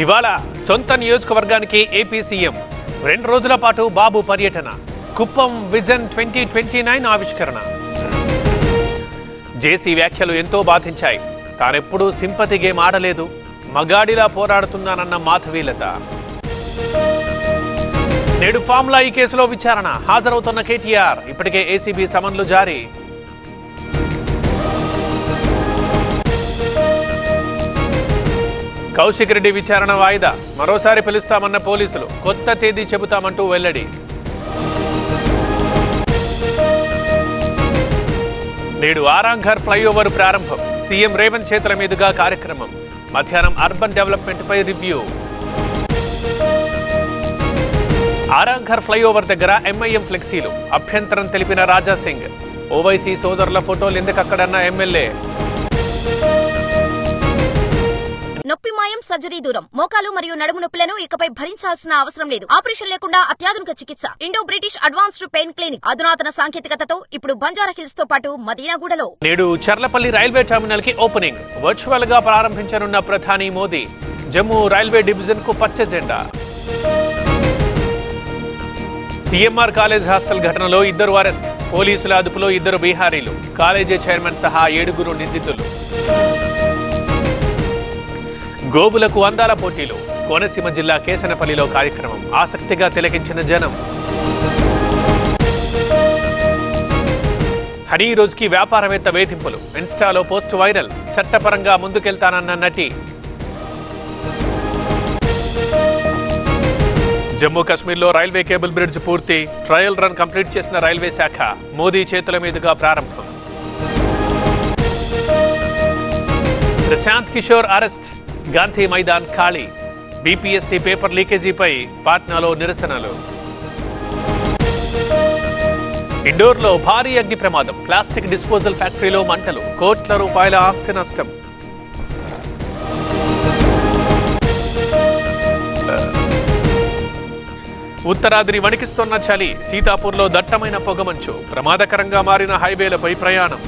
ఇవాళ సొంత నియోజకవర్గానికి ఏపీ సీఎం 2 రోజుల పాటు బాబు పర్యటన. కుప్పం విజన్ 2029 ఆవిష్కరణ. జేసీ వ్యాఖ్యలు ఎంతో బాధించాయి. తానెప్పుడూ సింపతి గేమ్ ఆడలేదు, మగాడిలా పోరాడుతున్నానన్న మాధవీలత. నేడు ఫార్ములా ఈ కేసులో విచారణ. హాజరవుతున్న కేటీఆర్. ఇప్పటికే ఏసీబీ సమన్లు జారీ. కౌశిక్ రెడ్డి విచారణ వాయిదా. మరోసారి పిలుస్తామన్న పోలీసులు. కొత్త తేదీ చెబుతామంటూ వెల్లడి. నేడు ఆరాంఘర్ ఫ్లైఓవర్ ప్రారంభం. సీఎం రేవంత్ చేతుల మీదుగా కార్యక్రమం. మధ్యాహ్నం అర్బన్ డెవలప్మెంట్ పై రివ్యూ. ఆరాంఘర్ ఫ్లైఓవర్ దగ్గర ఎంఐఎం ఫ్లెక్సీలు. అభ్యంతరం తెలిపిన రాజాసింగ్. ఓవైసీ సోదరుల ఫోటోలు ఎందుకక్కడన్న ఎమ్మెల్యే. నొప్పి మాయం, సర్జరీ దూరం. మోకాలు మరియు నడుము నొప్పులను ఇకపై భరించాల్సిన అవసరం లేదు. ఆపరేషన్ లేకుండా అత్యాధునిక చికిత్స. Indo British advanced pain clinic. అధునాతన సాంకేతికతతో ఇప్పుడు బంజారా హిల్స్ తో పాటు మదీనాగూడలో. నేడు చర్లపల్లి రైల్వే టెర్మినల్ కి ఓపెనింగ్. వర్చువల్ గా ప్రారంభించనున్న ప్రధాని మోదీ. జమ్మూ రైల్వే డివిజన్ కు పచ్చ జెండా. సీఎంఆర్ కాలేజ్ హాస్టల్ ఘటనలో 2 అరెస్ట్. పోలీసుల అదుపులో 2 బీహారీలు. కాలేజీ చైర్మన్ సహా 7 నిందితులు. గోవులకు అందాల పోటీలు. కోనసీమ జిల్లా కేసనపల్లిలో కార్యక్రమం. ఆసక్తిగా తిలకించిన జనం. హనీ రోజుకి వ్యాపారవేత్త వేధింపులు. ఇన్స్టాలో పోస్ట్ వైరల్. చట్టపరంగా ముందుకెళ్తానన్న నటి. జమ్మూ కాశ్మీర్లో రైల్వే కేబుల్ బ్రిడ్జ్ పూర్తి. ట్రయల్ రన్ కంప్లీట్ చేసిన రైల్వే శాఖ. మోదీ చేతుల మీదుగా ప్రారంభం. ప్రశాంత్ కిషోర్ అరెస్ట్. గాంధీ మైదాన్ ఖాళీ. బీపీఎస్సీ పేపర్ లీకేజీపై పాట్నాలో నిరసనలు. ఇండోర్లో భారీ అగ్ని ప్రమాదం. ప్లాస్టిక్ డిస్పోజల్ ఫ్యాక్టరీలో మంటలు. కోట్ల రూపాయల ఆస్తి నష్టం. ఉత్తరాదిని వణికిస్తున్న చలి. సీతాపూర్లో దట్టమైన పొగమంచు. ప్రమాదకరంగా మారిన హైవేలపై ప్రయాణం.